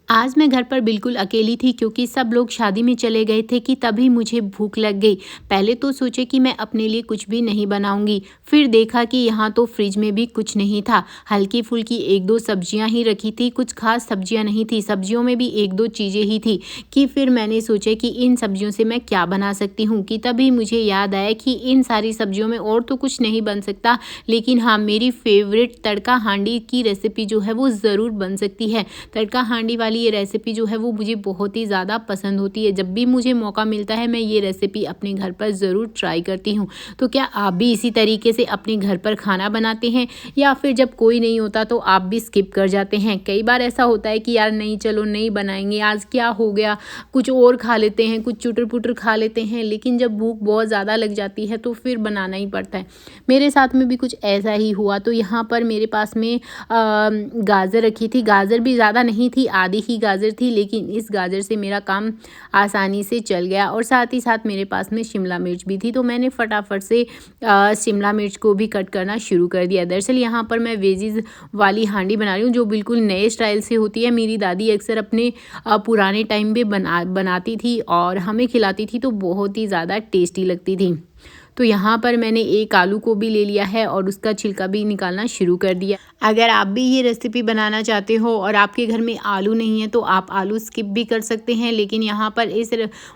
आज मैं घर पर बिल्कुल अकेली थी क्योंकि सब लोग शादी में चले गए थे कि तभी मुझे भूख लग गई। पहले तो सोचे कि मैं अपने लिए कुछ भी नहीं बनाऊंगी, फिर देखा कि यहाँ तो फ्रिज में भी कुछ नहीं था। हल्की फुल्की एक दो सब्जियाँ ही रखी थी, कुछ खास सब्जियाँ नहीं थी। सब्जियों में भी एक दो चीज़ें ही थी कि फिर मैंने सोचा कि इन सब्जियों से मैं क्या बना सकती हूँ, कि तभी मुझे याद आया कि इन सारी सब्जियों में और तो कुछ नहीं बन सकता, लेकिन हाँ, मेरी फेवरेट तड़का हांडी की रेसिपी जो है वो ज़रूर बन सकती है। तड़का हांडी वाली ये रेसिपी जो है वो मुझे बहुत ही ज़्यादा पसंद होती है। जब भी मुझे मौका मिलता है मैं ये रेसिपी अपने घर पर ज़रूर ट्राई करती हूँ। तो क्या आप भी इसी तरीके से अपने घर पर खाना बनाते हैं, या फिर जब कोई नहीं होता तो आप भी स्किप कर जाते हैं? कई बार ऐसा होता है कि यार नहीं, चलो नहीं बनाएंगे, आज क्या हो गया, कुछ और खा लेते हैं, कुछ चुटर पुटर खा लेते हैं, लेकिन जब भूख बहुत ज़्यादा लग जाती है तो फिर बनाना ही पड़ता है। मेरे साथ में भी कुछ ऐसा ही हुआ। तो यहाँ पर मेरे पास में गाजर रखी थी। गाजर भी ज़्यादा नहीं थी, आधी ही गाजर थी, लेकिन इस गाजर से मेरा काम आसानी से चल गया। और साथ ही साथ मेरे पास में शिमला मिर्च भी थी, तो मैंने फटाफट से शिमला मिर्च को भी कट करना शुरू कर दिया। दरअसल यहाँ पर मैं वेजिज़ वाली हांडी बना रही हूँ जो बिल्कुल नए स्टाइल से होती है। मेरी दादी अक्सर अपने पुराने टाइम में बनाती थी और हमें खिलाती थी, तो बहुत ही ज़्यादा टेस्टी लगती थी। तो यहाँ पर मैंने एक आलू को भी ले लिया है और उसका छिलका भी निकालना शुरू कर दिया। अगर आप भी ये रेसिपी बनाना चाहते हो और आपके घर में आलू नहीं है तो आप आलू स्किप भी कर सकते हैं, लेकिन यहाँ पर इस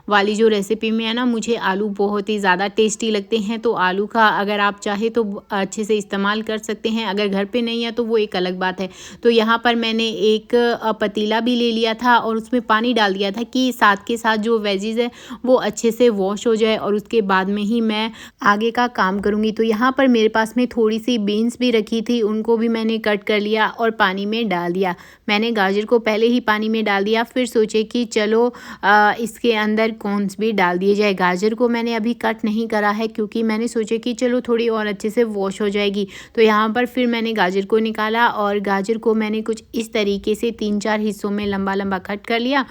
वाली जो रेसिपी में है ना, मुझे आलू बहुत ही ज़्यादा टेस्टी लगते हैं। तो आलू का अगर आप चाहे तो अच्छे से इस्तेमाल कर सकते हैं, अगर घर पे नहीं है तो वो एक अलग बात है। तो यहाँ पर मैंने एक पतीला भी ले लिया था और उसमें पानी डाल दिया था कि साथ के साथ जो वेजीज़ है वो अच्छे से वॉश हो जाए, और उसके बाद में ही मैं आगे का काम करूँगी। तो यहाँ पर मेरे पास में थोड़ी सी बीन्स भी रखी थी, उनको भी मैंने कट कर लिया और पानी में डाल दिया। मैंने गाजर को पहले ही पानी में डाल दिया, फिर सोचे कि चलो इसके अंदर कॉर्न्स भी डाल दिए जाए। गाजर को मैंने अभी कट नहीं करा है क्योंकि मैंने सोचा कि चलो थोड़ी और अच्छे से वॉश हो जाएगी। तो यहाँ पर फिर मैंने गाजर को निकाला और गाजर को मैंने कुछ इस तरीके से 3-4 हिस्सों में लंबा लंबा कट कर लिया,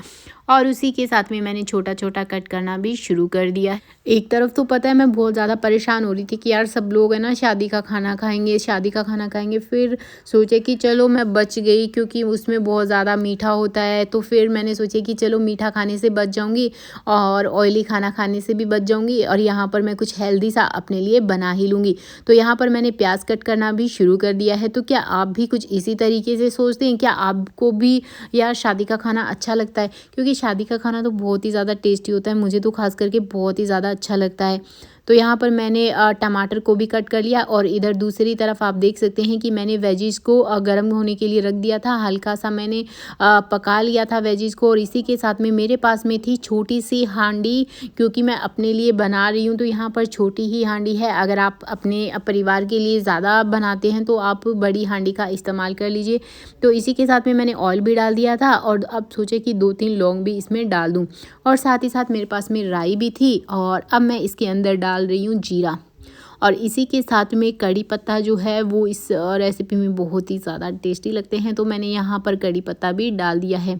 और उसी के साथ में मैंने छोटा छोटा कट करना भी शुरू कर दिया। एक तरफ तो पता है मैं बहुत ज़्यादा परेशान हो रही थी कि यार सब लोग है ना शादी का खाना खाएंगे, शादी का खाना खाएंगे। फिर सोचे कि चलो मैं बच गई क्योंकि उसमें बहुत ज़्यादा मीठा होता है। तो फिर मैंने सोचे कि चलो मीठा खाने से बच जाऊंगी और ऑयली खाना खाने से भी बच जाऊंगी, और यहाँ पर मैं कुछ हेल्दी सा अपने लिए बना ही लूँगी। तो यहाँ पर मैंने प्याज कट करना भी शुरू कर दिया है। तो क्या आप भी कुछ इसी तरीके से सोचते हैं? क्या आपको भी यार शादी का खाना अच्छा लगता है? क्योंकि शादी का खाना तो बहुत ही ज़्यादा टेस्टी होता है, मुझे तो खास करके बहुत ही ज़्यादा अच्छा लगता है। तो यहाँ पर मैंने टमाटर को भी कट कर लिया, और इधर दूसरी तरफ आप देख सकते हैं कि मैंने वेजीज़ को गर्म होने के लिए रख दिया था। हल्का सा मैंने पका लिया था वेजीज़ को, और इसी के साथ में मेरे पास में थी छोटी सी हांडी, क्योंकि मैं अपने लिए बना रही हूँ तो यहाँ पर छोटी ही हांडी है। अगर आप अपने परिवार के लिए ज़्यादा बनाते हैं तो आप बड़ी हांडी का इस्तेमाल कर लीजिए। तो इसी के साथ में मैंने ऑयल भी डाल दिया था, और अब सोचे कि 2-3 लौंग भी इसमें डाल दूँ, और साथ ही साथ मेरे पास में राई भी थी। और अब मैं इसके अंदर डाल रही हूँ जीरा, और इसी के साथ में कड़ी पत्ता जो है वो इस रेसिपी में बहुत ही ज़्यादा टेस्टी लगते हैं, तो मैंने यहाँ पर कड़ी पत्ता भी डाल दिया है।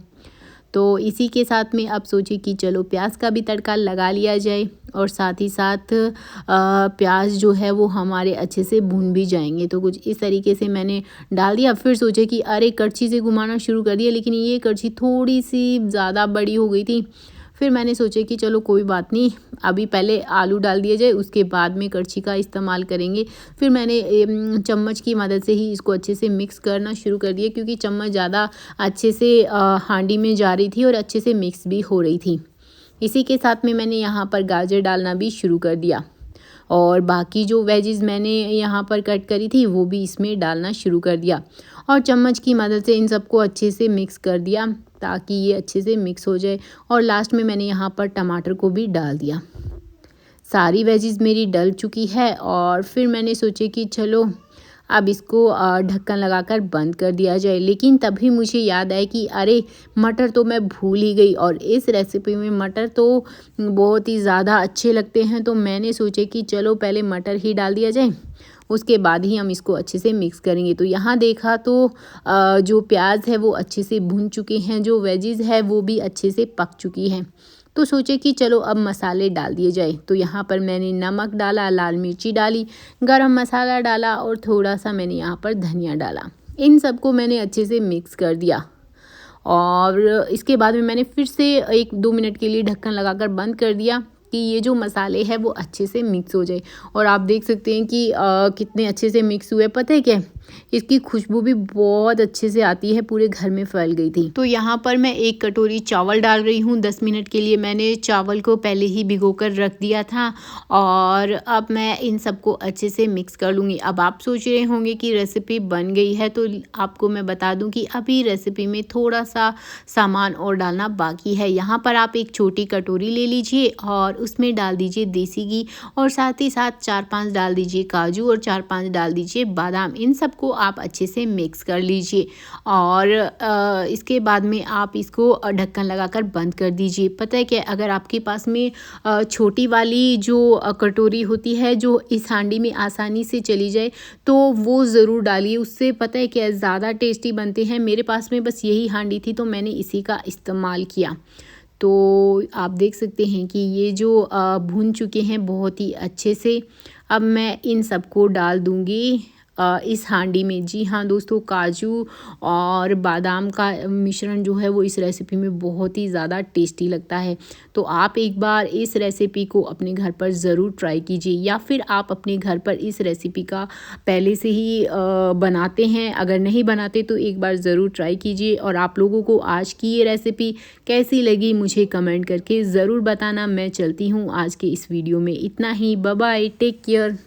तो इसी के साथ में अब सोचे कि चलो प्याज का भी तड़का लगा लिया जाए, और साथ ही साथ प्याज जो है वो हमारे अच्छे से भून भी जाएंगे। तो कुछ इस तरीके से मैंने डाल दिया। फिर सोचे कि अरे कड़छी से घुमाना शुरू कर दिया, लेकिन ये कड़छी थोड़ी सी ज़्यादा बड़ी हो गई थी। फिर मैंने सोचा कि चलो कोई बात नहीं, अभी पहले आलू डाल दिया जाए, उसके बाद में कड़छी का इस्तेमाल करेंगे। फिर मैंने चम्मच की मदद से ही इसको अच्छे से मिक्स करना शुरू कर दिया, क्योंकि चम्मच ज़्यादा अच्छे से हांडी में जा रही थी और अच्छे से मिक्स भी हो रही थी। इसी के साथ में मैंने यहाँ पर गाजर डालना भी शुरू कर दिया, और बाकी जो वेजिज़ मैंने यहाँ पर कट करी थी वो भी इसमें डालना शुरू कर दिया, और चम्मच की मदद से इन सबको अच्छे से मिक्स कर दिया ताकि ये अच्छे से मिक्स हो जाए। और लास्ट में मैंने यहाँ पर टमाटर को भी डाल दिया। सारी वेजिज़ मेरी डल चुकी है, और फिर मैंने सोचे कि चलो अब इसको ढक्कन लगाकर बंद कर दिया जाए। लेकिन तभी मुझे याद आया कि अरे मटर तो मैं भूल ही गई, और इस रेसिपी में मटर तो बहुत ही ज़्यादा अच्छे लगते हैं। तो मैंने सोचे कि चलो पहले मटर ही डाल दिया जाए, उसके बाद ही हम इसको अच्छे से मिक्स करेंगे। तो यहाँ देखा तो जो प्याज है वो अच्छे से भुन चुके हैं, जो वेजिज़ है वो भी अच्छे से पक चुकी हैं। तो सोचे कि चलो अब मसाले डाल दिए जाए। तो यहाँ पर मैंने नमक डाला, लाल मिर्ची डाली, गरम मसाला डाला, और थोड़ा सा मैंने यहाँ पर धनिया डाला। इन सबको मैंने अच्छे से मिक्स कर दिया, और इसके बाद में मैंने फिर से 1-2 मिनट के लिए ढक्कन लगाकर बंद कर दिया कि ये जो मसाले हैं वो अच्छे से मिक्स हो जाए। और आप देख सकते हैं कि कितने अच्छे से मिक्स हुए। पता है क्या, इसकी खुशबू भी बहुत अच्छे से आती है, पूरे घर में फैल गई थी। तो यहाँ पर मैं 1 कटोरी चावल डाल रही हूँ। 10 मिनट के लिए मैंने चावल को पहले ही भिगोकर रख दिया था और अब मैं इन सबको अच्छे से मिक्स कर लूँगी। अब आप सोच रहे होंगे कि रेसिपी बन गई है, तो आपको मैं बता दूँ कि अभी रेसिपी में थोड़ा सा सामान और डालना बाकी है। यहाँ पर आप एक छोटी कटोरी ले लीजिए और उसमें डाल दीजिए देसी घी और साथ ही साथ 4-5 डाल दीजिए काजू और 4-5 डाल दीजिए बादाम। इन सबको आप अच्छे से मिक्स कर लीजिए और इसके बाद में आप इसको ढक्कन लगाकर बंद कर दीजिए। पता है क्या, अगर आपके पास में छोटी वाली जो कटोरी होती है जो इस हांडी में आसानी से चली जाए तो वो ज़रूर डालिए, उससे पता है क्या ज़्यादा टेस्टी बनते हैं। मेरे पास में बस यही हांडी थी तो मैंने इसी का इस्तेमाल किया। तो आप देख सकते हैं कि ये जो भून चुके हैं बहुत ही अच्छे से। अब मैं इन सबको डाल दूँगी इस हांडी में। जी हाँ दोस्तों, काजू और बादाम का मिश्रण जो है वो इस रेसिपी में बहुत ही ज़्यादा टेस्टी लगता है। तो आप एक बार इस रेसिपी को अपने घर पर ज़रूर ट्राई कीजिए, या फिर आप अपने घर पर इस रेसिपी का पहले से ही बनाते हैं। अगर नहीं बनाते तो एक बार ज़रूर ट्राई कीजिए। और आप लोगों को आज की ये रेसिपी कैसी लगी मुझे कमेंट करके ज़रूर बताना। मैं चलती हूँ आज के इस वीडियो में इतना ही। Bye bye, take care.